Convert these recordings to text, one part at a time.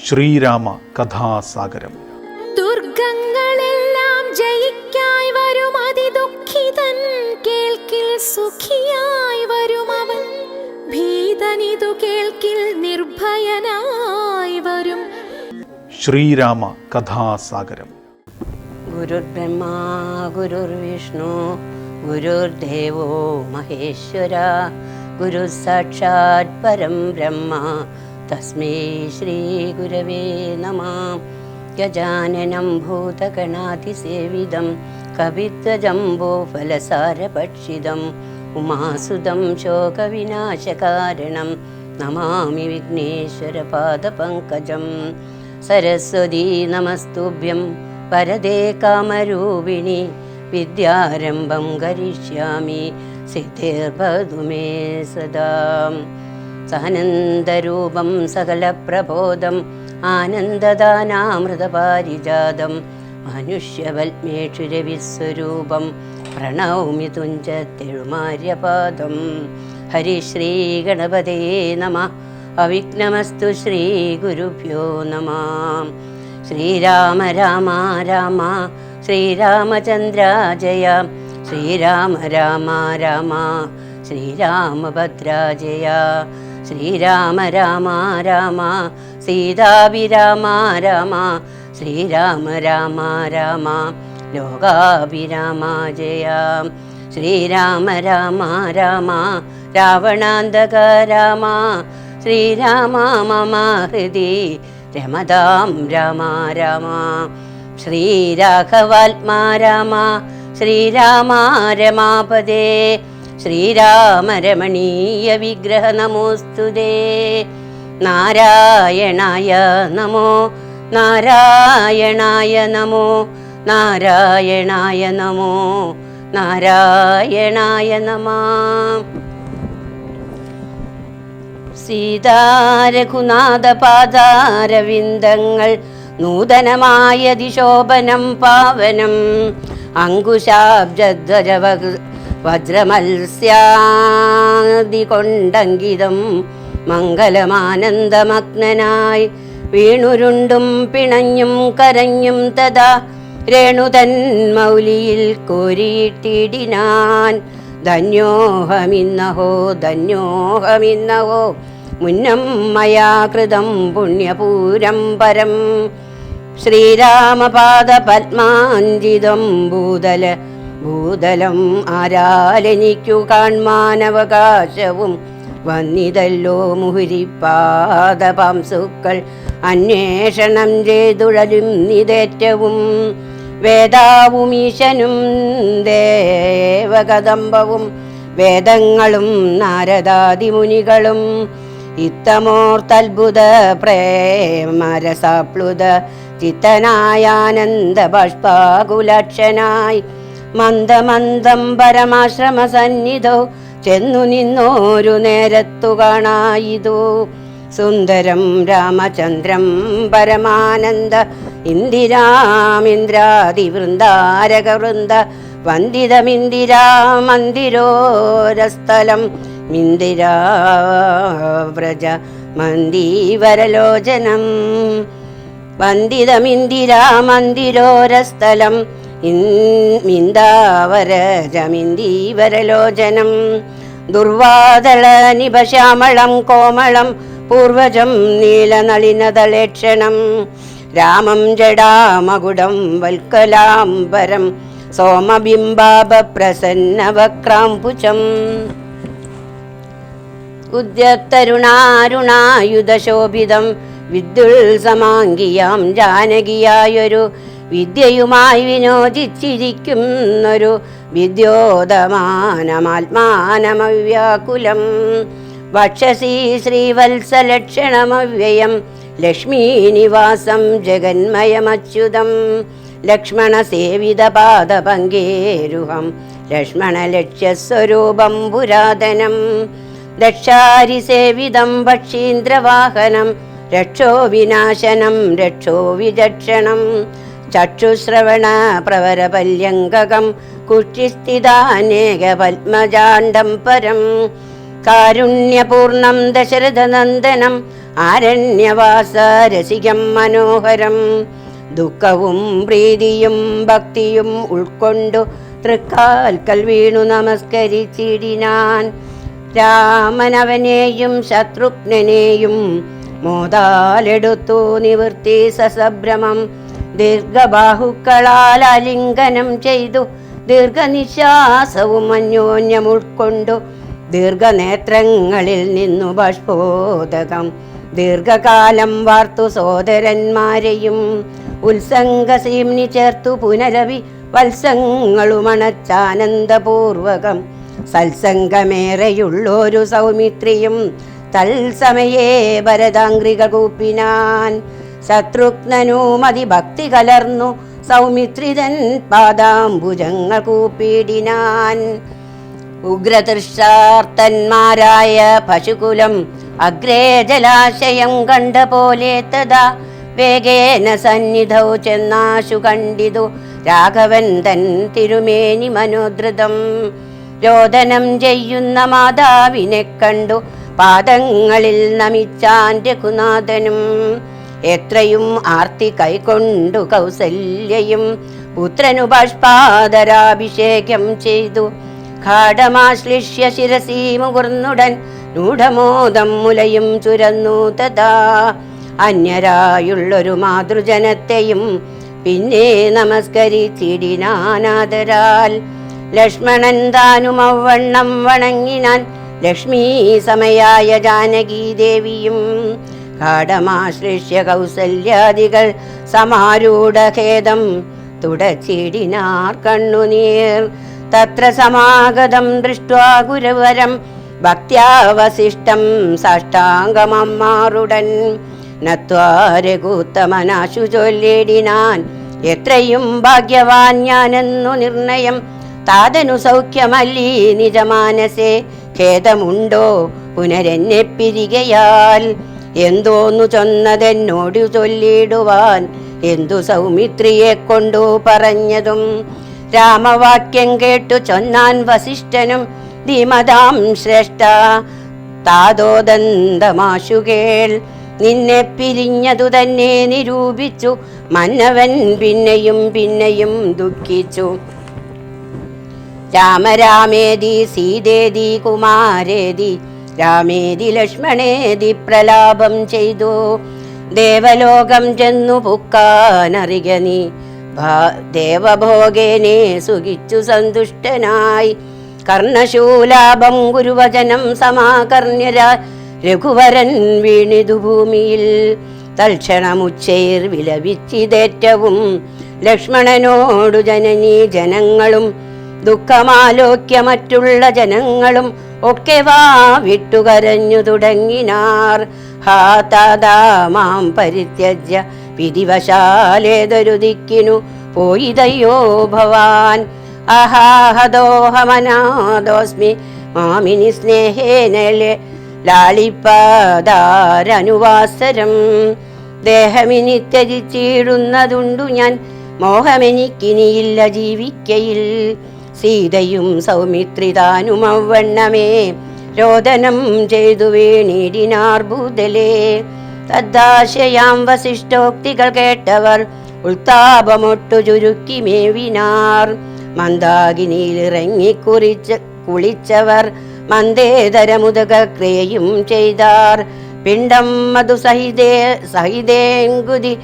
ശ്രീരാമ കഥാസാഗരം. ദുർഗങ്ങളെല്ലാം ജയിക്കായി വരും അതിദുഃഖിതൻ, കേൾക്കിൽ സുഖിയായി വരും അവൻ. ഭീതനിതു കേൾക്കിൽ നിർഭയനായി വരും. ശ്രീരാമ കഥാസാഗരം. ഗുരുർബ്രഹ്മ ഗുരുർവിഷ്ണു ഗുരുർദേവോ മഹേശ്വര, ഗുരു സാക്ഷാത് പരം ബ്രഹ്മ തസ്മൈ ശ്രീ ഗുരവേ നമഃ. ഗജാനനം ഭൂതഗണാതിസേവിതം കവിത്വജംബോഫലസാരഭക്ഷിതം ഉമാസുതം ശോകവിനാശകാരണം നമാമി വിഘ്നേശ്വരപാദപങ്കജം. സരസ്വതീ നമസ്തുഭ്യം വരദേ കാമരൂപിണി, വിദ്യാരംഭം കരിഷ്യാമി സിദ്ധിർഭവതു മേ സദാ. സാനന്ദരൂപം സകലപ്രബോധം ആനന്ദദാനാമൃതപാരിജാതം, മനുഷ്യവൽമേഷു രവിസ്വരൂപം പ്രണൗമി തുഞ്ചത്തെഴുമാര്യപാദം. ഹരിശ്രീ ഗണപതേ നമഃ. അവിഘ്നമസ്തു ശ്രീ ഗുരുഭ്യോ നമഃ. ശ്രീരാമ രാമ രാമ ശ്രീരാമചന്ദ്ര ജയ, ശ്രീരാമ രാമ രാമ ശ്രീരാമഭദ്ര ജയ, ശ്രീരാമ രാമ രാമ സീതാഭിരാമ രാമ, ശ്രീരാമ രാമ രാമ ലോകാഭിരാമ ജയ, ശ്രീരാമ രാമ രാമ രാവണാന്തക രാമ, ശ്രീരാമ മമ ഹൃദി രമതാം രാമ രാമ, ശ്രീരാഘവാത്മാ രാമ ശ്രീരാമ രമാപദേ, ശ്രീരാമ രമണീയ വിഗ്രഹ നമോസ്തുതേ. നാരായണായ നമോ നാരായണായ നമോ നാരായണായ നമോ നാരായണായ നമഃ. സീതാരഘുനാഥപാദാരവിന്ദങ്ങൾ നൂതനമായതിശോഭനം പാവനം, അങ്കുശാബ്ജധ്വജ വജ്രമത്സ്യാദി കൊണ്ടങ്കിതം മംഗലമാനന്ദമഗ്നനായി വീണുരുണ്ടും പിണഞ്ഞും കരഞ്ഞും തഥാ രേണുതൻ മൗലിയിൽ കോരിയിട്ടിടിനാൻ. ധന്യോഹമിന്നഹോ ധന്യോഹമിന്നഹോ മുന്നം മയാ കൃതം പുണ്യപൂരം പരം. ശ്രീരാമപാദ പത്മാഞ്ജിതം ഭൂതലം ആരാലെനിക്കു കാൺമാനവകാശവും വന്നിതല്ലോ മുഹുരിപ്പാദപാംസുക്കൾ അന്വേഷണം ചെയ്തുഴലും നിതേറ്റവും. വേദാവും ഈശനും ദേവകദംബവും വേദങ്ങളും നാരദാദിമുനികളും ഇത്തമോർത്തത്ഭുത പ്രേമരസാപ്ലുത ചിത്തനായാനന്ദ ബാഷ്പാകുലക്ഷനായി മന്ദമന്ദം പരമാശ്രമ സന്നിധോ ചെന്നു നിന്നോരു നേരത്തു കാണായിതു. സുന്ദരം രാമചന്ദ്രം പരമാനന്ദ ഇന്ദിരാമിന്ദ്രാദിവൃന്ദാരകവൃന്ദ വന്ദിതമിന്ദിരാമന്ദിരോരസ്ഥലം മിന്ദിരാവ്രജ മന്ദീവരലോചനം. വന്ദിതമിന്ദിരാമന്ദിരോരസ്ഥലം മിന്ദാവരജമിന്ദീവരലോചനം. ദുർവാദള നിഭശ്യാമളം കോമളം പൂർവജം നീലനളിനദളേക്ഷണം. രാമം ജടാമകുടം വൽക്കലാംബരം സോമബിംബാഭപ്രസന്നവക്രാംബുജം. ഉദ്യത്തരുണാരുണായുധശോഭിതം വിദ്യുത്സമാംഗിയാം ജാനകിയായൊരു വിദ്യയുമായി വിനോദിച്ചിരിക്കുന്നൊരു വിദ്യോദമാനമാത്മാനമവ്യാകുലം. വക്ഷസി ശ്രീവത്സലക്ഷണമവ്യയം ലക്ഷ്മീനിവാസം ജഗന്മയമച്യുതം. ലക്ഷ്മണസേവിതപാദപങ്കേരുഹം ലക്ഷ്മണലക്ഷ്യസ്വരൂപം പുരാതനം. ദക്ഷാരിസേവിതം പക്ഷീന്ദ്രവാഹനം രക്ഷോ വിനാശനം രക്ഷോ വിചക്ഷണം. ചക്ഷുശ്രവണ പ്രവരപല്യങ്കകം കുക്ഷിസ്ഥിതാനേക പത്മജാണ്ഡം പരം. കാരുണ്യപൂർണം ദശരഥനന്ദനം ആരണ്യവാസ രസികം മനോഹരം. ദുഃഖവും പ്രീതിയും ഭക്തിയും ഉൾക്കൊണ്ടു തൃക്കാൽക്കൽ വീണു നമസ്കരിച്ചിടിനാൻ. രാമനവനെയും ശത്രുഘ്നെയും മോദാലെടുത്തു നിവൃത്തി സസഭ്രമം. ദീർഘബാഹുക്കളാൽ ആലിംഗനം ചെയ്തു ദീർഘനിശ്വാസവും അന്യോന്യം ഉൾക്കൊണ്ടു ദീർഘനേത്രങ്ങളിൽ നിന്നു ബാഷ്പോദകം ദീർഘകാലം വാർത്തു സോദരന്മാരെയും ഉത്സംഗസീംനി ചേർത്തു പുനരവി വത്സങ്ങളുമണച്ചാനന്ദപൂർവകം. സത്സംഗമേറെയുള്ളൊരു സൗമിത്രിയും തത്സമയേ ഭരതാംഗ്രികൾ കൂപ്പിനാൻ. ശത്രുഘ്നനും അതിഭക്തി കലർന്നു സൗമിത്രിതൻ പാദാംബുജങ്ങൾ കൂപ്പിടിനാൻ. ഉഗ്രതൃഷ്ടാർത്തന്മാരായ പശുകുലം അഗ്രേ ജലാശയം കണ്ട പോലെ തഥാ വേഗേന സന്നിധൗ ചെന്നാശു കണ്ടിതു രാഘവൻ തൻ തിരുമേനി മനോധൃതം. രോദനം ചെയ്യുന്ന മാതാവിനെ കണ്ടു പാദങ്ങളിൽ നമിച്ചാൻ രഘുനാഥനും. എത്രയും ആർത്തി കൈക്കൊണ്ടു കൗസല്യയും പുത്രനു ബാഷ്പാദരാഭിഷേകം ചെയ്തു. ഘാടമാശ്ലിഷ്യ ശിരസി മുകുർന്നുടൻ മൂഢമോദം മുലയും ചുരന്നു തഥാ. അന്യരായുള്ളൊരു മാതൃജനത്തെയും പിന്നെ നമസ്കരിച്ചിടിനാനാദരാൽ. ലക്ഷ്മണൻ താനും അവണ്ണം വണങ്ങിനാൻ ലക്ഷ്മീ സമയായ ജാനകീ ദേവിയും. ഘാടമാശ്ലിഷ്യ കൗസല്യാദികൾ സമാരൂഢഖേദം തുടച്ചിടിനാർ കണ്ണുനീർ. തത്ര സമാഗതം ദൃഷ്ട്വാ ഗുരുവരം ഭക്ത്യാവശിഷ്ടം സാഷ്ടാംഗമമ്മാറുടൻ. നത്വാ രഘുത്തമനാശു ചൊല്ലിടിനാൻ എത്രയും ഭാഗ്യവാൻ ഞാനെന്നു നിർണയം. താതനു സൗഖ്യമല്ലീ നിജമാനസേ ഖേദമുണ്ടോ പുനരെന്നെ പിരികയാൽ. എന്തോന്നു ചൊന്നതെന്നോടു ചൊല്ലിടുവാൻ എന്തു സൗമിത്രിയെ കൊണ്ടു പറഞ്ഞതും. രാമവാക്യം കേട്ടു ചൊന്നാൻ വസിഷ്ഠനും ധീമതാം ശ്രേഷ്ഠ താതോദന്തമാശു കേൾ. നിന്നെ പിരിഞ്ഞതു തന്നെ നിരൂപിച്ചു മന്നവൻ പിന്നെയും പിന്നെയും ദുഃഖിച്ചു. രാമരാമേതി സീതേതി കുമാരേതി രാമേതി ലക്ഷ്മണേതി പ്രലാപം ചെയ്തു. ദേവലോകം ചെന്നു പുക്കാനറിക നീ ദേവഭോഗേനെ സുഖിച്ചു സന്തുഷ്ടനായി. കർണശൂലാഭം ഗുരുവചനം സമാകർണ്യരാ രഘുവരൻ വീണിതു ഭൂമിയിൽ. തൽക്ഷണമുച്ചൈർ വിലപിച്ചിതേറ്റവും ലക്ഷ്മണനോടു ജനനീ ജനങ്ങളും. ദുഃഖമാലോക്യ മറ്റുള്ള ജനങ്ങളും ഒക്കെ വാ വിട്ടുകരഞ്ഞു തുടങ്ങിനാർ. ഹാ താതാ മാം പരിത്യജ്യ വിധിവശാലേതൊരു ദിക്കിനു പോയിതയോ ഭവാൻ. അഹാഹദോഹമനാദോസ്മി മാമിനി സ്നേഹേനലെ ലാളിപ്പദാരനുവാസരം. ദേഹമിനി ത്യജിച്ചിടുന്നതുണ്ടു ഞാൻ മോഹമെനിക്കിനിയില്ല ജീവിക്കയിൽ. സീതയും സൗമിത്രിതാനും അവണ്ണമേ രോദനം ചെയ്തു വീണിടിനാർ ഭൂതലേ. തദ്ദാശയാം വസിഷ്ഠോക്തികൾ കേട്ടവർ ഉൾത്താപമൊട്ടു ചുരുക്കി മേവിനാർ. മന്ദാകിനിയിലിറങ്ങി കുളിച്ചവർ മന്ദേതരമുദക്രിയയും ചെയ്താർ. പിണ്ടം മധു സഹിതേങ്കുതി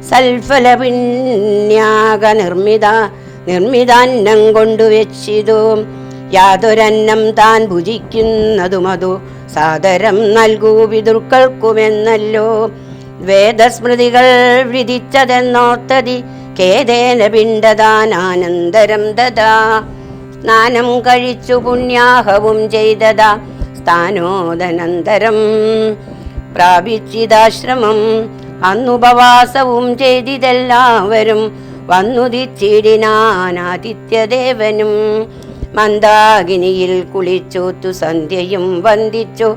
സൽഫലപിണ്യാക നിർമ്മിതാന്നം കൊണ്ടുവച്ചിതു. യാതൊരന്നം താൻ ഭുജിക്കുന്നതുമതു സാദരം നൽകൂ പിതൃക്കൾക്കുമെന്നല്ലോ വേദസ്മൃതികൾ വിധിച്ചതെന്നോർത്തതി. ഖേദേന പിണ്ടദാനാനന്തരം ദദാ. സ്നാനം കഴിച്ചു പുണ്യാഹവും ചെയ്തതാ സ്ഥാനോദനന്തരം പ്രാപിച്ചിതാശ്രമം. അന്നുപവാസവും ചെയ്തിതെല്ലാവരും വന്നുദിച്ചിടിനാനാദിത്യദേവനും. മന്ദാകിനിയിൽ കുളിച്ചോത്തു സന്ധ്യയും വന്ദിച്ചു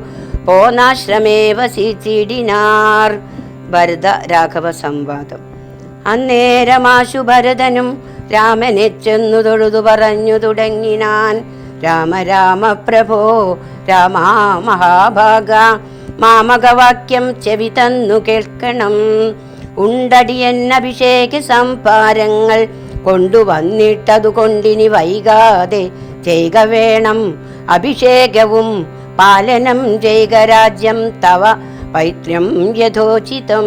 പോനാശ്രമേ വസിച്ചിടിനാർ. ഭരത രാഘവ സംവാദം. അന്നേരമാശു ഭരതനും രാമനെ ചെന്നു തൊഴുതു പറഞ്ഞു തുടങ്ങിനാൻ. രാമ രാമ പ്രഭോ രാമാ മഹാഭാഗ മാമകവാക്യം ചെവി തന്നു കേൾക്കണം. ഉണ്ടടിയൻ അഭിഷേക സംഭാരങ്ങൾ കൊണ്ടുവന്നിട്ടതുകൊണ്ടിനി വൈകാതെ ചെയ്യുക വേണം അഭിഷേകവും പാലനം ചെയ്യുക രാജ്യം തവ പൈത്ര്യം യഥോചിതം.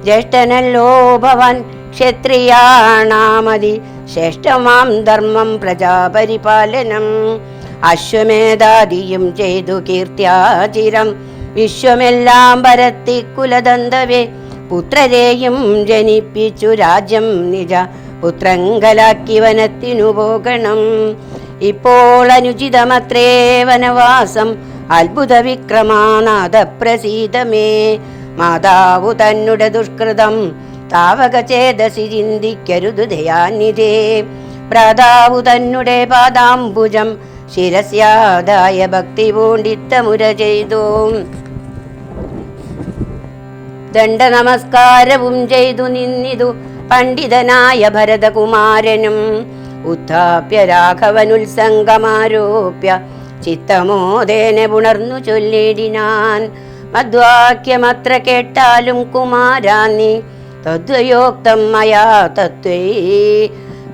ജ്യേഷ്ഠനല്ലോ ഭവാൻ ക്ഷത്രിയാണാമതി ശ്രേഷ്ഠമാം ധർമ്മം പ്രജാപരിപാലനം. അശ്വമേധാദിയും ചെയ്തു കീർത്തിയാചിരം വിശ്വമെല്ലാം പരത്തി കുലദന്തവേ. പുത്രരെയും ജനിപ്പിച്ചു രാജ്യം നിജ പുത്രങ്കലാക്കി വനത്തിനു പോകണം. ഇപ്പോൾ അനുചിതമത്രേ വനവാസം അത്ഭുത വിക്രമാനാഥ പ്രസീതമേ. മാതാവു തന്നുടെ ദുഷ്കൃതം താവക ചേതസി ചിന്തിക്കരുതു ദയാനിധേ. ഭ്രാതാവു തന്നുടെ പാദാംബുജം ശിരസ്യാദായ ഭക്തി പൂണ്ടിത്തമുര ചെയ്തു. ദണ്ഡ നമസ്കാരവും ചെയ്തു നിന്നിതു പണ്ഡിതനായ ഭരതകുമാരനും. ഉത്ഥാപ്യ രാഘവനുത്സംഗമാരോപ്യ ചിത്തമോദേന പുണർന്നു ചൊല്ലിടിനാൻ. മദ്വാക്യമത്ര കേട്ടാലും കുമാരാ നീ തദ്വയോക്തം മയാ തത്വേ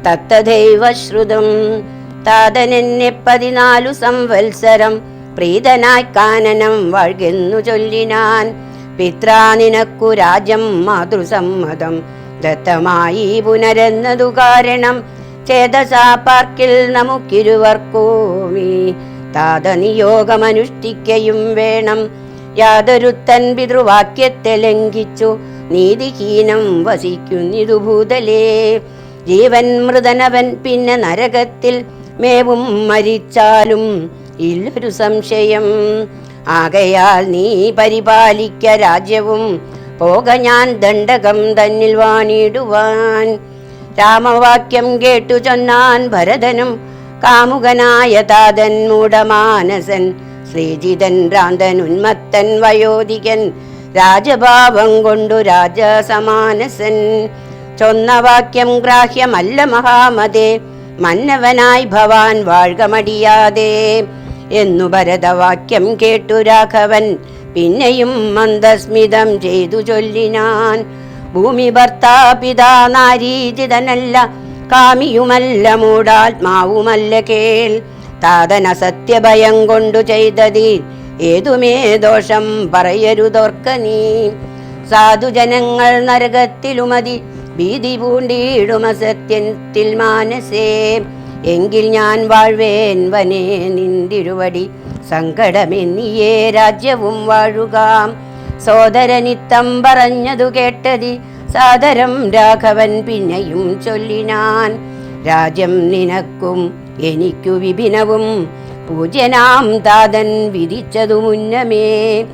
തത്തദൈവ ശ്രുതം. താതനെന്നെ 14 സംവത്സരം പ്രീതനായി കാനനം വാഴ്കെന്നു ചൊല്ലിനാൻ. പിത്രാ നിനക്കു രാജ്യം മാതൃസമ്മതം ദത്തമായി പുനരെന്നതു കാരണം. ചേതസാ പാർക്കിൽ നമുക്കിരുവർക്കോമി താതനിയോഗമനുഷ്ഠിക്കയും വേണം. യാതൊരുത്തൻ പിതൃവാക്യത്തെ ലംഘിച്ചു നീതിഹീനം വസിക്കുന്നിതു ഭൂതലേ. ജീവൻ മൃതനവൻ പിന്നെ നരകത്തിൽ മേവും മരിച്ചാലും ഇല്ലൊരു സംശയം. ആകയാൽ നീ പരിപാലിക്ക രാജ്യവും പോക ഞാൻ ദണ്ഡകം തന്നിൽ വാണിടുവാൻ. രാമവാക്യം കേട്ടു ചൊന്നാൻ ഭരതനും കാമുകനായ താതൻ മൂഢമാനസൻ. ശ്രീജിതൻ ഭ്രാന്തൻ ഉന്മത്തൻ വയോധികൻ രാജഭാവം കൊണ്ടു രാജസമാനസൻ. ചൊന്ന വാക്യം ഗ്രാഹ്യമല്ല മഹാമതേ മന്നവനായി ഭവാൻ വാഴ്ക മടിയാതെ എന്നു ഭരതവാക്യം കേട്ടു രാഘവൻ പിന്നെയും മന്ദസ്മിതം ചെയ്തു ചൊല്ലിനാൻ. ഭൂമി ഭർത്താപിതാ നാരീജിതനല്ല കാമിയുമല്ല മൂഢാത്മാവുമല്ല കേൾ. താതന സത്യഭയം കൊണ്ടു ചെയ്തതിൽ ഏതുമേ ദോഷം പറയരുതോർക്ക നീ. സാധുജനങ്ങൾ നരകത്തിലുമതി ഭീതി പൂണ്ടിടുമസത്യത്തിൽ മാനസേ. എങ്കിൽ ഞാൻ വാഴ്വേൻ വനേ നിന്തിരുവടി സങ്കടമെന്നിയേ രാജ്യവും വാഴുകാം. സോദരനിത്തം പറഞ്ഞതു കേട്ടതി സാദരം രാഘവൻ പിന്നെയും ചൊല്ലിനാൻ. രാജ്യം നിനക്കും എനിക്കു വിഭിന്നവും പൂജ്യനാം താതൻ വിധിച്ചതു മുന്നമേ.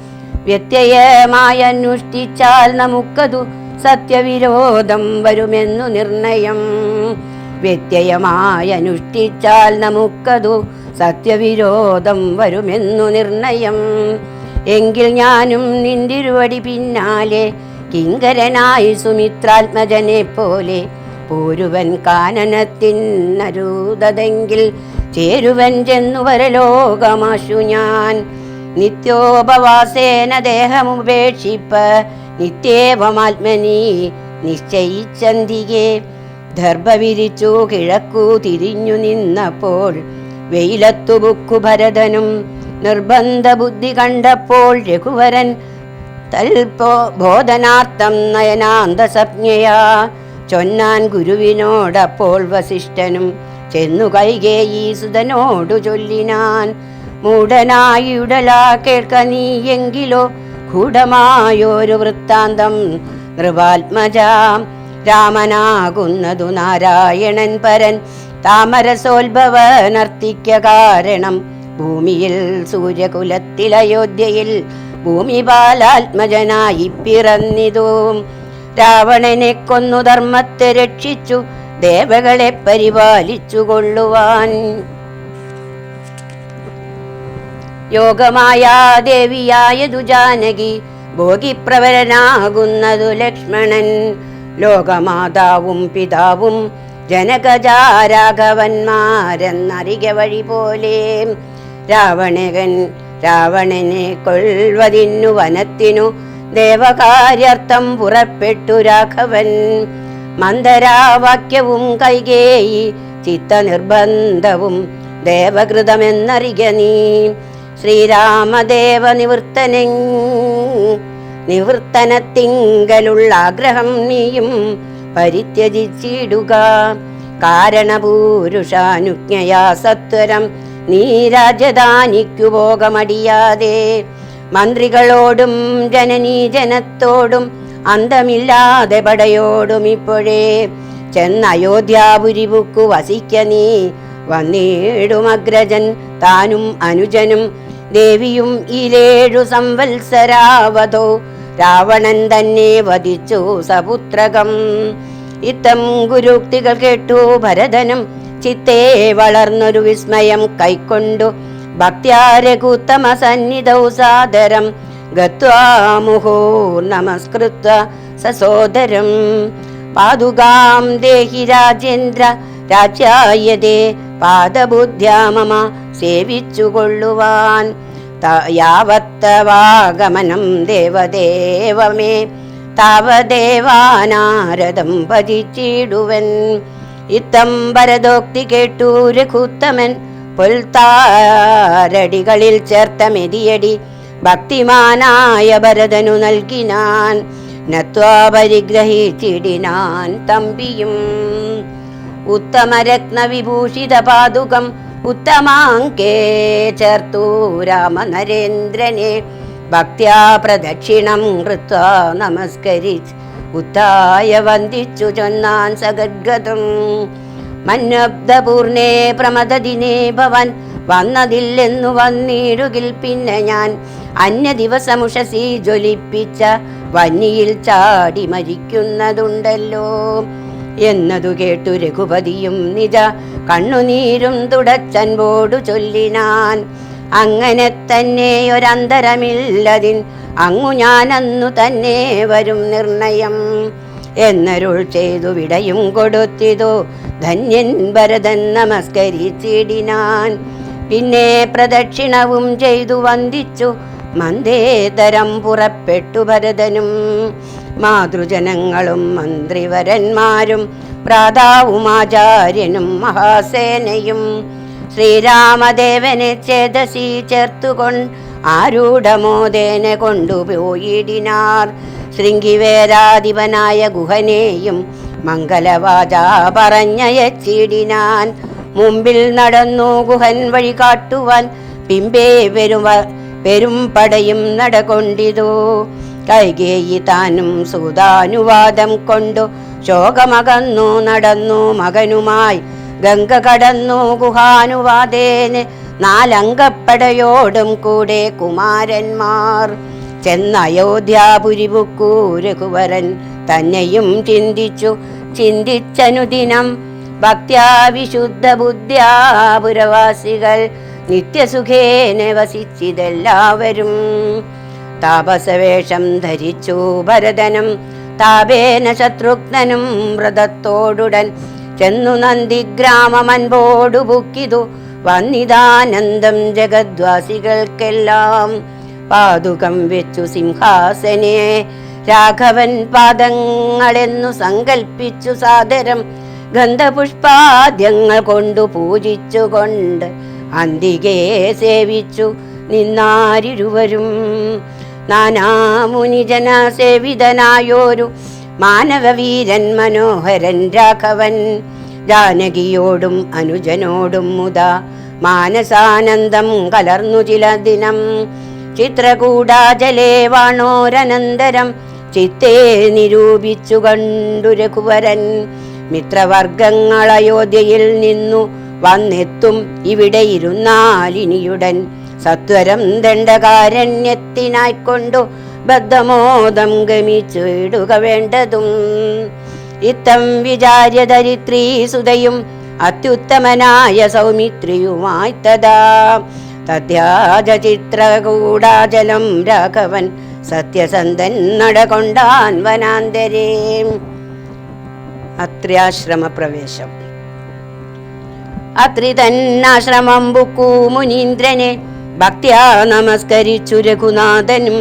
വ്യത്യയമായി അനുഷ്ഠിച്ചാൽ നമുക്കതു സത്യവിരോധം വരുമെന്നു നിർണയം. വ്യത്യയമായി അനുഷ്ഠിച്ചാൽ നമുക്കതു സത്യവിരോധം വരുമെന്നു നിർണയം. എങ്കിൽ ഞാനും നിന്തിരുവടി പിന്നാലെ കിങ്കരനായി സുമിത്രാത്മജനെ പോലെ പോരുവൻ കാനനത്തിനരുതെങ്കിൽ ചേരുവൻ ചെന്നു വരലോകമാശു ഞാൻ. നിത്യോപവാസേന ദേഹമുപേക്ഷിപ്പ നിത്യേവമാത്മനി നിശ്ചയിച്ചന്തികെ. ദർഭ വിരിച്ചു കിഴക്കു തിരിഞ്ഞു നിന്നപ്പോൾ വെയിലത്തു ബുക്കു ഭരതനും. നിർബന്ധ ബുദ്ധി കണ്ടപ്പോൾ രഘുവരൻ തൽപോ ബോധനാർത്ഥം നയനാന്തസജ്ഞയാ ചൊന്നാൻ ഗുരുവിനോടപ്പോൾ വസിഷ്ഠനും. ചെന്നു കൈകേയി സുതനോടു ചൊല്ലിനാൻ. മൂഢനായുടലാ കേൾക്ക നീയെങ്കിലോ ഗൂഢമായൊരു വൃത്താന്തം നൃപാത്മജാം. രാമനാകുന്നതു നാരായണൻ പരൻ താമരസോത്ഭവനർത്തിക്ക കാരണം. ഭൂമിയിൽ സൂര്യകുലത്തിൽ അയോധ്യയിൽ ഭൂമിപാലാത്മജനായി പിറന്നിതു. രാവണനെ കൊന്നു ധർമ്മത്തെ രക്ഷിച്ചു ദേവകളെ പരിപാലിച്ചു കൊള്ളുവാൻ. യോഗമായ ദേവിയായതു ജാനകി ഭോഗിപ്രവരനാകുന്നതു ലക്ഷ്മണൻ. ലോകമാതാവും പിതാവും ജനകജാരാഘവന്മാരെന്നറിക വഴി പോലെ. രാവണകൻ രാവണനെ കൊൽവതിന്നു വനത്തിനു ദേവകാര്യർത്ഥം പുറപ്പെട്ടു രാഘവൻ. മന്ദരാവാക്യവും കൈകേയി ചിത്തനിർബന്ധവും ദേവകൃതമെന്നറിക നീ. ശ്രീരാമദേവ നിവൃത്തനത്തിങ്കലുള്ള ആഗ്രഹം നീയും പരിത്യജിച്ചിടുക. കാരണപൂരുഷാനുജ്ഞയാ സത്വരം നീ രാജധാനിക്കു പോകമടിയാതെ. മന്ത്രികളോടും ജനനീജനത്തോടും അന്തമില്ലാതെ പടയോടും ഇപ്പോഴേ ചെന്നയോധ്യാപുരിപുക്കു വസിക്ക നീ. വന്നിടുമഗ്രജൻ താനും അനുജനും ദേവിയും 7 സംവത്സരാവതോ. രാവണൻ തന്നെ വധിച്ചു സപുത്രകം. ഇത്തം ഗുരുക്തികൾ കേട്ടു ഭരതനും ചിത്തേ വളർന്നൊരു വിസ്മയം കൈക്കൊണ്ടു ഭക്ത്യാ രഘുത്തമ സന്നിധൗ സാദരം ഗത്വാ മുഹോ നമസ്കൃത്വ സസോദരം. പാദുകാം ദേഹി രാജേന്ദ്ര രാജ്യായതേ പാദബുദ്ധ്യാ മമ സേവിച്ചുകൊള്ളുവാൻ. യാവത്തവാഗമനം ദേവദേവമേ താവദേവാനാരദം ഭജിച്ചിടുവൻ. ഇത്തം ഭരതോക്തി കേട്ടു രഘുത്തമൻ പുൽത്താരടികളിൽ ചേർത്ത മെതിയടി ഭക്തിമാനായ ഭരതനു നൽകിനാൻ. നത്വാ പരിഗ്രഹിച്ചിടിനാൻ തമ്പിയും. ഉത്തമരത്നവിഭൂഷിത പാദുകം ഉത്തമാങ്കേ ചേർത്തു രാമനരേന്ദ്രനെ. ഭക്ത്യാ പ്രദക്ഷിണം കൃത്വാ നമസ്കരിച്ച് ഉത്തായ വന്ദിച്ചു ചൊന്നാൻ സഗദ്ഗതം. മന്നബ്ദപൂർണേ പ്രമദദിനേ ഭവൻ വന്നതില്ലെന്നു വന്നിടുകിൽ പിന്നെ ഞാൻ അന്യ ദിവസമുഷസി ജ്വലിപ്പിച്ച വന്നിയിൽ ചാടി മരിക്കുന്നതുണ്ടല്ലോ എന്നതു കേട്ടു രഘുപതിയും നിജ കണ്ണുനീരും തുടച്ചൻപോടു ചൊല്ലിനാൻ. അങ്ങനെ തന്നെ ഒരന്തരമില്ലതിൻ അങ്ങു ഞാനന്നു തന്നെ വരും നിർണയം എന്നരുൾ ചെയ്തു വിടയും കൊടുത്തിതോ ധന്യൻ ഭരതൻ നമസ്കരിച്ചിടിനാൻ. പിന്നെ പ്രദക്ഷിണവും ചെയ്തു വന്ദിച്ചു മന്ദേതരം പുറപ്പെട്ടു ഭരതനും. മാതൃജനങ്ങളും മന്ത്രിവരന്മാരും പ്രാതാവും ആചാര്യനും മഹാസേനയും ശ്രീരാമദേവനെ ചേതസി ചേർത്തുകൊണ്ട് ആരൂഢമോദേന കൊണ്ടുപോയിടിനാർ. ശൃംഗിവേരാധിപനായ ഗുഹനെയും മംഗലവാച പറഞ്ഞയച്ചിടിനാൻ. മുമ്പിൽ നടന്നു ഗുഹൻ വഴി കാട്ടുവാൻ പിമ്പേ പെരും പടയും നടകൊണ്ടിതു. കൈകേയി താനും സൂതാനുവാദം കൊണ്ടു ശോകമകന്നു നടന്നു മകനുമായി ഗംഗ കടന്നു ഗുഹാനുവാദേന് 4 അംഗപ്പടയോടും കൂടെ കുമാരന്മാർ ചെന്നയോധ്യാപുരിപുക്കു. രഘുവരൻ തന്നെയും ചിന്തിച്ചനുദിനം ഭക്ത്യാ വിശുദ്ധ ബുദ്ധ്യാ പുരവാസികൾ നിത്യസുഖേന വസിച്ചിതെല്ലാവരും. താപസവേഷം ധരിച്ചു ഭരതനും താപേന ശത്രുഘ്നനും വ്രതത്തോടുടൻ ചെന്നു നന്ദിഗ്രാമമൻപോടു ബുക്കിതു വന്നിതാനന്ദം ജഗദ്വാസികൾക്കെല്ലാം. പാതുകം വെച്ചു സിംഹാസനെ രാഘവൻ പാദങ്ങളെന്നു സങ്കൽപ്പിച്ചു സാദരം ഗന്ധപുഷ്പാദ്യങ്ങൾ കൊണ്ടു പൂജിച്ചുകൊണ്ട് അന്തികെ സേവിച്ചു നിന്നാരിരുവരും. നാനാമുനിജന സേവിതനായോരു മാനവവീരൻ മനോഹരൻ രാഘവൻ ജാനകിയോടും അനുജനോടും മുതാ മാനസാനന്ദം കലർന്നു ചില ദിനം. ചിത്രകൂടാചലേ വാണോരനന്തരം ചിത്തേ നിരൂപിച്ചു കണ്ടു രഘുവരൻ. മിത്രവർഗങ്ങൾ അയോധ്യയിൽ നിന്നു വന്നെത്തും ഇവിടെ ഇരുന്നാലിനിയുടൻ സത്വരം ദണ്ഡകാരണ്യത്തിനായിക്കൊണ്ടു ബദ്ധമോദം ഗമിച്ചു ഇടുക വേണ്ടതും. ഇത്തം വിചാര്യ ധരിത്രീ സുതയും അത്യുത്തമനായ സൗമിത്രിയുമായി തഥാ തദ്യാജ ചിത്രകൂടാചലം രാഘവൻ സത്യസന്ധൻ നടകൊണ്ടാൻ വനാന്തരേ. അത്രിയാശ്രമപ്രവേശം. അത്രി തന്നാശ്രമം ബുക്കു മുനീന്ദ്രനെ ഭക്ത്യാ നമസ്കരിച്ചു രഘുനാഥനും.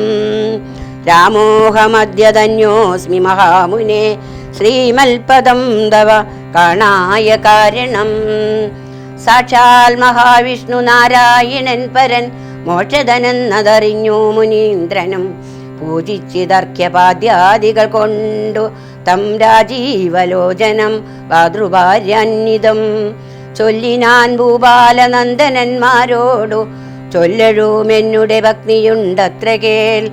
രാമോഹമദ്യതന്യോസ്മി മഹാമുനെ ശ്രീമൽപദം തവ കാണായ കാരണം. സാക്ഷാൽ മഹാവിഷ്ണു നാരായണൻ പരൻ മോക്ഷധനെന്നതറിഞ്ഞു മുനീന്ദ്രനും. പൂജിച്ചിതർഘ്യപാദ്യാദികൾ കൊണ്ടു തം രാജീവലോചനം ഭാതൃഭാര്യാന്വിതം. ചൊല്ലിനാൻ ഭൂപാലനന്ദനന്മാരോടു ചൊല്ലഴുമെന്നുടെ ഭക്തിയുണ്ടത്ര കേൾ.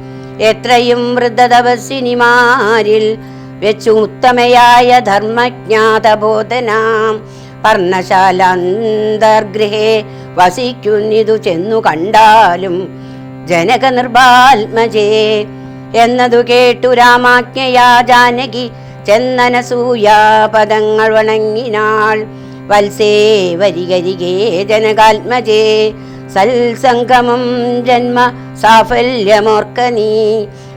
എത്രയും വൃദ്ധതപസ്വിനിമാരിൽ വെച്ചു ഉത്തമയായ ധർമ്മജ്ഞാതബോധനാം പർണശാലാന്തർഗൃഹേ വസിക്കുന്നിതു ചെന്നു കണ്ടാലും ജനക നിർബാത്മജേ എന്നതു കേട്ടു രാമാജ്ഞയാ ജാനകി ചെന്നനസൂയാ പദങ്ങൾ വണങ്ങിനാൾ. വത്സേ വരികരികേ ജനകാത്മജേ സൽസംഗമം ജന്മ സാഫല്യമോർക്ക നീ.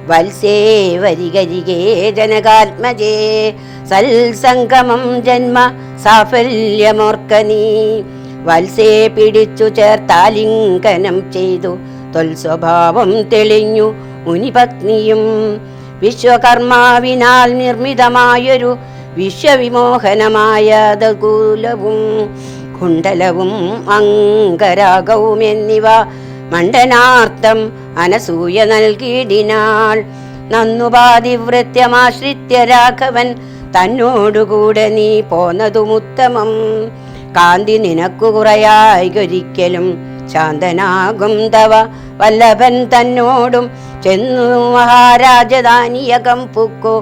വത്സേ വരികരികേ ജനകാത്മജേ സൽസംഗമം ജന്മ സാഫല്യമോർക്ക നീ. വത്സേ പിടിച്ചു ചേർത്താലിംഗനം ചെയ്തു തൊൽസ്വഭാവം തെളിഞ്ഞു മുനിപത്നിയും. വിശ്വകർമാവിനാൽ നിർമ്മിതമായൊരു വിശ്വവിമോഹനമായ ദകൂലവും കുണ്ടലവും അംഗരാഗവും എന്നിവ മണ്ഡനാർത്ഥം അനസൂയ നൽകിയിടിനാൾ. നന്നുപാതിവൃത്യമാശ്രിത്യ രാഘവൻ തന്നോടുകൂടെ നീ പോന്നതുമുത്തമം. കാന്തി നിനക്കു കുറയായിക്കൊരിക്കലും ശാന്തനാകും തവ വല്ലഭൻ തന്നോടും ചെന്നു മഹാരാജധാനിയകം പുക്കു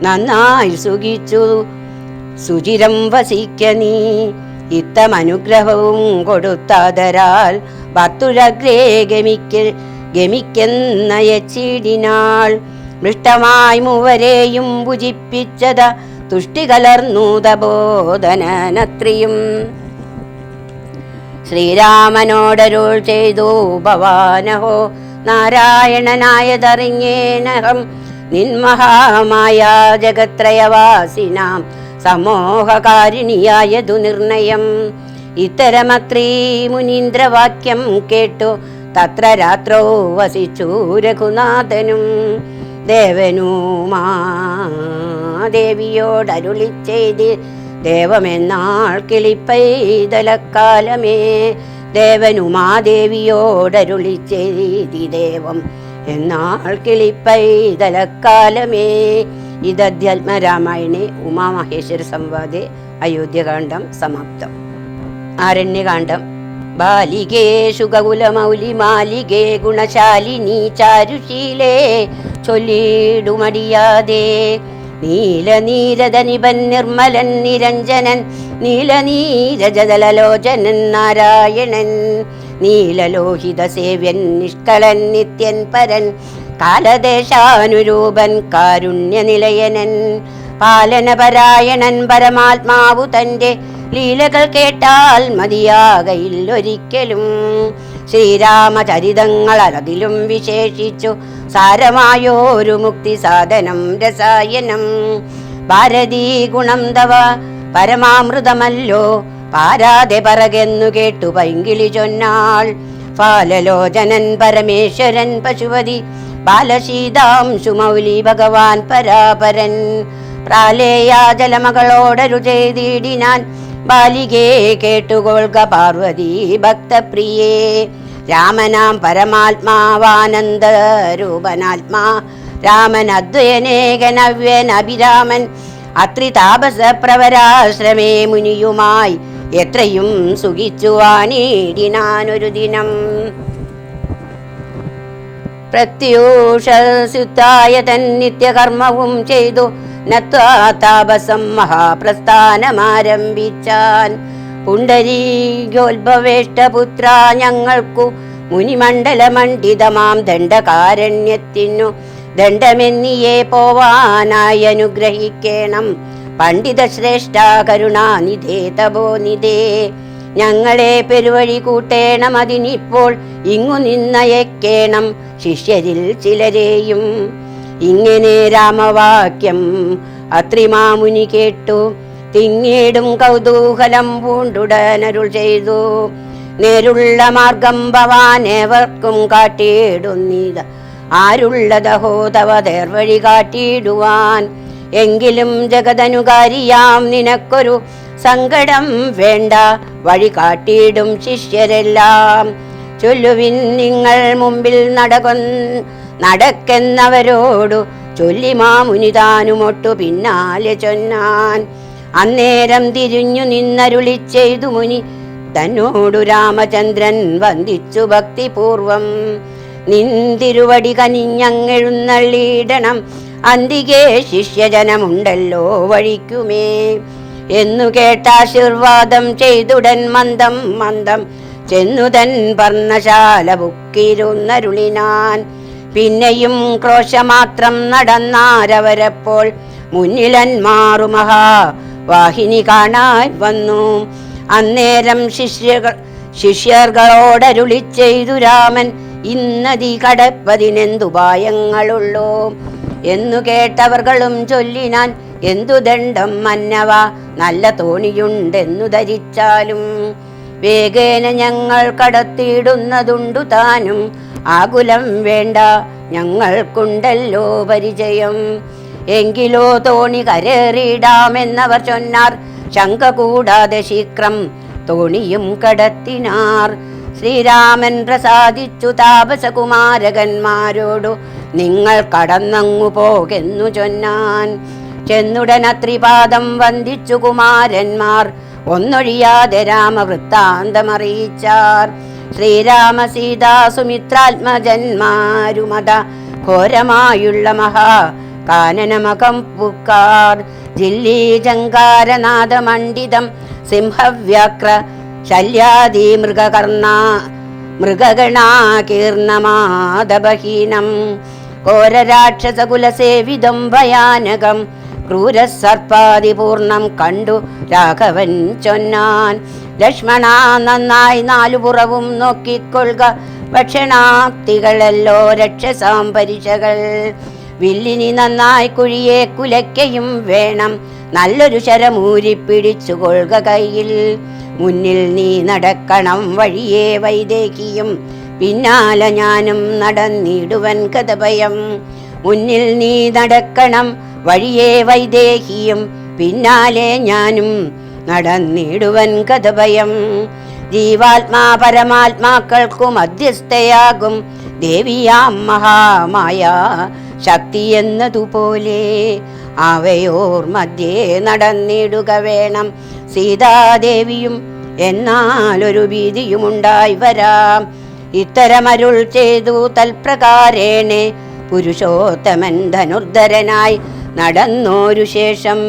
നന്നായി സുഖിച്ചു സുചിരം വസിക്ക നീ. ഇത്തമനുഗ്രഹവും കൊടുത്താതരാൽ ഭർത്തുരഗ്രേ ഗമിക്കെന്നയച്ചിടിനാൾ. മൃഷ്ടമായി മൂവരെയും ഭുജിപ്പിച്ചത തുഷ്ടി കലർന്നൂതബോധനത്രിയും. ശ്രീരാമനോടരുൾ ചെയ്തു ഭവാനഹോ നാരായണനായതറിഞ്ഞേനഹം നിന്മഹാമായ ജഗത്രയവാസിനാം സമോഹകാരിണിയായതു നിർണയം. ഇത്തരമത്രീ മുനീന്ദ്രവാക്യം കേട്ടു തത്ര രാത്രോ വസിച്ചു രഘുനാഥനും. ദേവനുമാദേവിയോടരുളി ചെയ്തി ദേവമെന്നാൾ കിളിപ്പൈതലക്കാലമേ. ദേവനുമാദേവിയോടരുളി ചെയ്തി ദേവം എന്നാൾ കിളിപ്പൈതലക്കാലമേ. ഇതധ്യാത്മരാമായണേ ഉമാമഹേശ്വര സംവാദേ അയോധ്യകാന്ഡം സമാപ്തം. ആരണ്യകാന്ഡം. ബാലികേ ശുഗകുലമൗലി മാലികേ ഗുണശാലിനി ചാരുശീലേ ചൊല്ലിടുമടിയാതെ. നീലനീരദനിപൻ നിർമ്മലൻ നിരഞ്ജനൻ നീലനീരജദലോചനൻ നാരായണൻ. നീലലോഹിത സേവ്യൻ നിഷ്കളൻ നിത്യൻ പരൻ കാലദേശാനുരൂപൻ കാരുണ്യനിലയനൻ. പാലനപരായണൻ പരമാത്മാവു തൻ്റെ ലീലകൾ കേട്ടാൽ മതിയാകയില്ലൊരിക്കലും. ശ്രീരാമചരിതങ്ങൾ അതിലും വിശേഷിച്ചു സാരമായോരു മുക്തി സാധനം രസായനം. ഭാരതീ ഗുണം തവ പരമാമൃതമല്ലോ പാരാതെ പറകെന്നു കേട്ടു പൈങ്കിളി ചൊന്നാൾ. ഫാലലോചനൻ പരമേശ്വരൻ പശുപതി ബാലശീതാംശു മൗലി ഭഗവാൻ പരാപരൻ. പ്രാലേയാജലമകളോടരു ചെയ്തിടിനാൻ ബാലികേ കേട്ടുകൊൾക പാർവതി ഭക്തപ്രിയേ. രാമനാം പരമാത്മാവാനന്ദരൂപനാത്മാ രാമൻ അദ്വയനേകനവ്യനഭിരാമൻ. അത്രി താപസ പ്രവരാശ്രമേ മുനിയുമായി എത്രയും സുഖിച്ചു വാണിടിനാനൊരു ദിനം. പ്രത്യൂഷസുത്തായ തൻ നിത്യകർമ്മവും ചെയ്തു നത്വാതാപസം മഹാപ്രസ്ഥാനമാരംഭിച്ചാൻ. പുണ്ടരീകോത്ഭവേഷ്ടപുത്ര ഞങ്ങൾക്കു മുനിമണ്ഡലമണ്ഡിതമാം ദണ്ഡകാരണ്യത്തിനു ദണ്ഡമെന്നിയെ പോവാനായി അനുഗ്രഹിക്കേണം. പണ്ഡിത ശ്രേഷ്ഠ കരുണാനിധേ തപോനിധേ. ഞങ്ങളെ പെരുവഴി കൂട്ടേണം അതിനിപ്പോൾ ഇങ്ങു നിന്നയക്കേണം ശിഷ്യരിൽ ചിലരെയും. ഇങ്ങനെ രാമവാക്യം അത്രിമാമുനി കേട്ടു തിങ്ങിടും കൗതൂഹലം പൂണ്ടുടനരുൾ ചെയ്തു. നേരുള്ള മാർഗം ഭവാൻ ഏവർക്കും കാട്ടിയിടുന്നീത ആരുള്ളതഹോ തവ തേർവഴി കാട്ടിയിടുവാൻ. എങ്കിലും ജഗതനുകാരിയാം നിനക്കൊരു സങ്കടം വേണ്ട, വഴി കാട്ടിയിടും ശിഷ്യരെല്ലാം. ചൊല്ലുവിൻ നിങ്ങൾ മുമ്പിൽ നടക്കെന്നവരോടു ചൊല്ലി മാമുനി താനുമൊട്ടു പിന്നാലെ ചൊന്നാൻ. അന്നേരം തിരിഞ്ഞു നിന്നരുളി ചെയ്തു മുനി തന്നോടു രാമചന്ദ്രൻ വന്ദിച്ചു ഭക്തിപൂർവം. നിന്തിരുവടി കനിഞ്ഞങ്ങെഴുന്നള്ളിയിടണം, അന്തികേ ശിഷ്യജനമുണ്ടല്ലോ വഴിക്കുമേ എന്നു കേട്ടാശീർവാദം ചെയ്തുടൻ മന്ദം മന്ദം ചെന്നുതൻ പർണശാല ബുക്കിരുന്നരുളിനാൻ. പിന്നെയും ക്രോശമാത്രം നടന്നാരവരപ്പോൾ മുന്നിലന്മാറു മഹാവാഹിനി കാണാൻ വന്നു. അന്നേരം ശിഷ്യർകളോടരുളി ചെയ്തു രാമൻ, ഇന്നതി കടപ്പതിനെന്തുപായങ്ങളുള്ളൂ എന്നു കേട്ടവർകളും ചൊല്ലിനാൻ. എന്തു ദണ്ഡം മന്നവ, നല്ല തോണിയുണ്ടെന്നു ധരിച്ചാലും വേഗേന ഞങ്ങൾ കടത്തിയിടുന്നതുണ്ടു താനും. ആകുലം വേണ്ട, ഞങ്ങൾക്കുണ്ടല്ലോ പരിചയം. എങ്കിലോ തോണി കരേറിയിടാമെന്നവർ ചൊന്നാർ. ശങ്ക കൂടാതെ ശീഘ്രം തോണിയും കടത്തിനാർ. ശ്രീരാമൻ പ്രസാദിച്ചു താപസകുമാരകന്മാരോടു നിങ്ങൾ കടന്നങ്ങു പോകെന്നു ചൊന്നാൻ. ചെന്നുടനത്രിപാദം വന്ദിച്ചു കുമാരന്മാർ ഒന്നൊഴിയാതെ രാമവൃത്താന്തമറിയിച്ചാർ. ശ്രീരാമ സീതാ സുമിത്രാത്മജന്മാരുമത ഘോരമായുള്ള മഹാ കാനനമകം പൂക്കാർ. ജില്ലീജങ്കാരനാദമണ്ഡിതം സിംഹവ്യാക്ര ശല്യാദി മൃഗഗണാകീർണമാദബഹീനം ഘോരരാക്ഷസകുലസേവിതം ഭയാനകം ക്രൂരസർപ്പാദിപൂർണം കണ്ടു രാഘവൻ ചൊന്നാൻ. ലക്ഷ്മണ നന്നായി നാലുപുറവും നോക്കിക്കൊള്ളുക, ഭക്ഷണാപ്തികളല്ലോ രക്ഷസാം പരിചകൾ. വില്ലിനി നന്നായി കുഴിയെ കുലയ്ക്കയും വേണം, നല്ലൊരു ശരമൂരി പിടിച്ചു കൊള്ളുക കയ്യിൽ. മുന്നിൽ നീ നടക്കണം വഴിയെ വൈദേഹിയും, പിന്നാലെ ഞാനും നടന്നിടുവൻ കഥഭയം. മുന്നിൽ നീ നടക്കണം വഴിയെ വൈദേഹിയും, പിന്നാലെ ഞാനും നടന്നിടുവൻ കഥഭയം. ജീവാത്മാ പരമാത്മാക്കൾക്കു മധ്യസ്ഥയാകും ദേവിയാം മഹാമായ ശക്തി എന്നതുപോലെ അവയോർ മധ്യേ നടന്നിടുക വേണം സീതാദേവിയും. എന്നാലൊരു ഭീതിയുമുണ്ടായി വരാം. ഇത്തരമരുൾ ചെയ്തു തൽപ്രകാരേണേ പുരുഷോത്തമൻ ധനുർധരനായി നടന്നോരു ശേഷം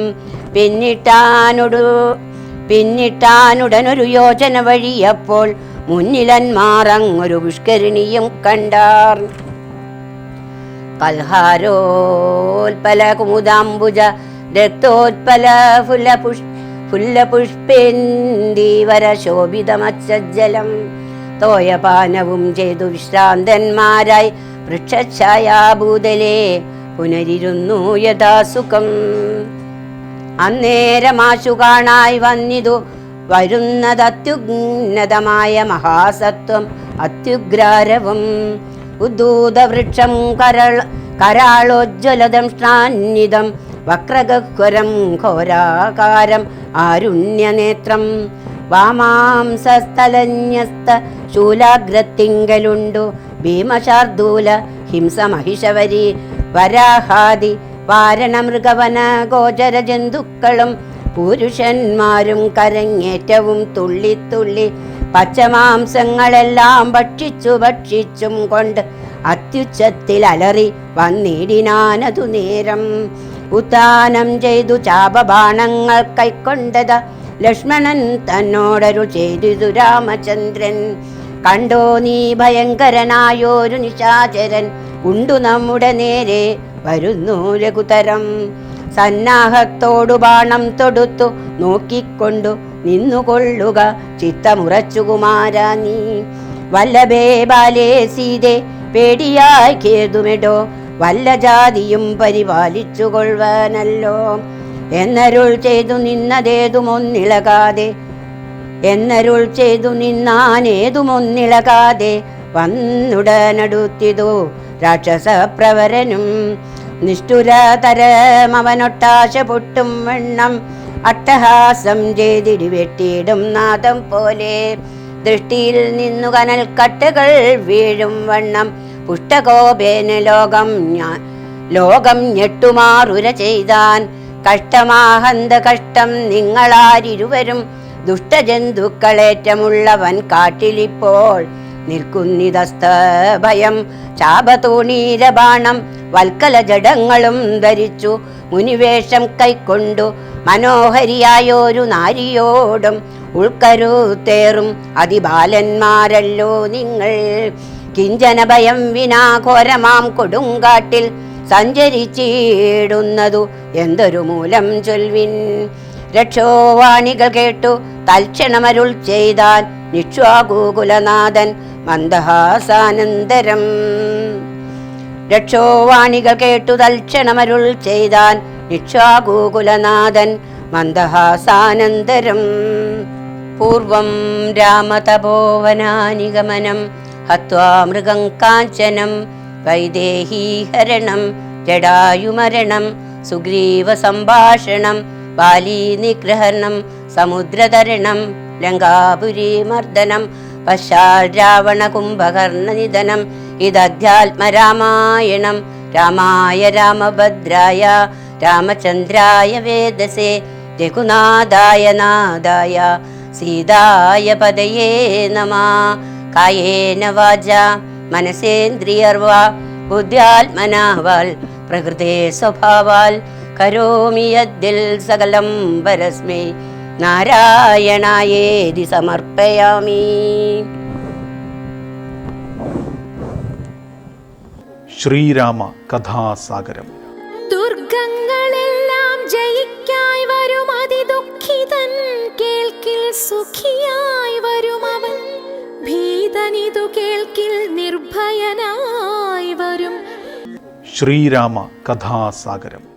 പിന്നിട്ടാനുടനൊരു യോജന വഴിയപ്പോൾ മുന്നിലന്മാറങ്ങൊരു പുഷ്കരിണിയും കണ്ടാർ. കൽഹാരോൽപല കുമുദാംബുജ രക്തോത്പല ഫുല്ലപുഷ്പേന്ദീവര ശോഭിതമജ്ജലം തോയപാനവും ചെയ്തു വിശ്രാന്തന്മാരായി വൃക്ഷഛായാഭൂതലേ പുനരിരുന്നു യഥാസുഖം. അന്നേരമാശു കാണായി വന്നിതു വരുന്നതത്യുന്നതമായ മഹാസത്വം അത്യുഗ്രാരവം. ഉദ്ധൂതവൃക്ഷം കരാളോജ്വലതം ശ്രാന്വിതം വക്രഗഹ്വരം ഘോരാകാരം ആരുണ്യനേത്രം. വാമാംസസ്ഥലന്യസ്ത ശൂലാഗ്രത്തിങ്കലുണ്ടു ഭീമശാർദൂല ഹിംസമഹിഷവരി വരാഹാദി വാരണമൃഗവന ഗോചര ജന്തുക്കളും പുരുഷന്മാരും കരങ്ങേറ്റവും തുള്ളിത്തുള്ളി പച്ചമാംസങ്ങളെല്ലാം ഭക്ഷിച്ചും കൊണ്ട് അത്യുച്ചത്തിൽ അലറി വന്നിടിനാനതു നേരം. ഉത്താനം ചെയ്തു ചാപബാണങ്ങൾ കൈക്കൊണ്ടത് ലക്ഷ്മണൻ തന്നോടരു ചെയ്തു രാമചന്ദ്രൻ. കണ്ടോ നീ ഭയങ്കരനായോരു നിശാചരൻ ഉണ്ടു നമ്മുടെ നേരെ വരുന്നു ലഘുതരം. സന്നാഹത്തോടു ബാണം തൊടുത്തു നോക്കിക്കൊണ്ടു നിന്നുകൊള്ളുക ചിത്തമുറച്ചു കുമാരാ നീ. വല്ലഭേ ബാലേ സീതേ പേടിയായി കേതുമെടോ, വല്ല ജാതിയും പരിപാലിച്ചു കൊള്ളുവാനല്ലോ എന്നരുൾ ചെയ്തു നിന്നതേതുമൊന്നിളകാതെ എന്നരുൾ ചെയ്തു നിന്നാനേതുമൊന്നിളകാതെ വന്നുടനടുത്തിതു രാക്ഷസപ്രവരനും. നിഷ്ഠുരതരമവനൊട്ടാശ പൊട്ടും വണ്ണം അട്ടഹാസം ചെയ്തിടി വെട്ടിയിടും നാദം പോലെ. ദൃഷ്ടിയിൽ നിന്നു കനൽ കട്ടുകൾ വീഴും വണ്ണം പുഷ്ടകോപേന ലോകം ഞെട്ടുമാറുര ചെയ്താൻ. കഷ്ടമാഹന്ത കഷ്ടം നിങ്ങളാരിരുവരും ദുഷ്ടജന്തുക്കളേറ്റമുള്ളവൻ കാട്ടിലിപ്പോൾ നിൽക്കുന്നിതസ്ത ഭയം. ചാപതൂണീരബാണം വൽക്കല ജഡങ്ങളും ധരിച്ചു മുനിവേഷം കൈക്കൊണ്ടു മനോഹരിയായൊരു നാരിയോടും ഉൾക്കരുത്തേറും അതിബാലന്മാരല്ലോ നിങ്ങൾ. കിഞ്ചന ഭയം വിനാ ഘോരമാം കൊടുങ്കാട്ടിൽ സഞ്ചരിച്ചിടുന്നതു എന്തൊരു മൂലം ചൊൽവിൻ. രക്ഷോവാണികൾ കേട്ടു തൽക്ഷണമരുൾ ചെയ്താൻ നിക്ഷ്വാകൂകുലനാഥൻ മന്ദഹാസാനന്തരം. രക്ഷോവാണികൾ കേട്ടു തൽക്ഷണമരുൾ ചെയ്താൻ നിക്ഷ്വാകൂകുലനാഥൻ മന്ദഹാസാനന്തരം. പൂർവം രാമതപോവനാനിഗമനം ഹത്വാ മൃഗം കാഞ്ചനം വൈദേഹീഹരണം ജടായുമരണം സുഗ്രീവ സംഭാഷണം ബാലീ നിഗ്രഹണം സമുദ്രതരണം ലങ്കാപുരീമർദ്ദനം പശ്ചാൽ രാവണ കുംഭകർണ നിധനം. ഇതധ്യാത്മരാമായണം രാമായ രാമഭദ്രായ രാമചന്ദ്രായ വേദസേ രഘുനാഥായ നാഥായ സീതായ പദയേ നമഃ. കായേന വാചാ മനസേന്ദ്രിയർവാ ബുദ്ധ്യാത്മനാ വാൽ പ്രകൃതേ സ്വഭാവാൽ കരോമി യദ്ദിൽ സകലം പരസ്മൈ നാരായണായേതി സമർപ്പയാമി. ശ്രീരാമ കഥാസാഗരം. ദുർഗങ്ങളെല്ലാം ജയിക്കായി വരും അതിദുഃഖിതൻ കേൾക്കിൽ സുഖിയായി വരും അവൻ. ഭീതനിതു കേൾക്കിൽ നിർഭയനായി വരും. ശ്രീരാമ കഥാസാഗരം.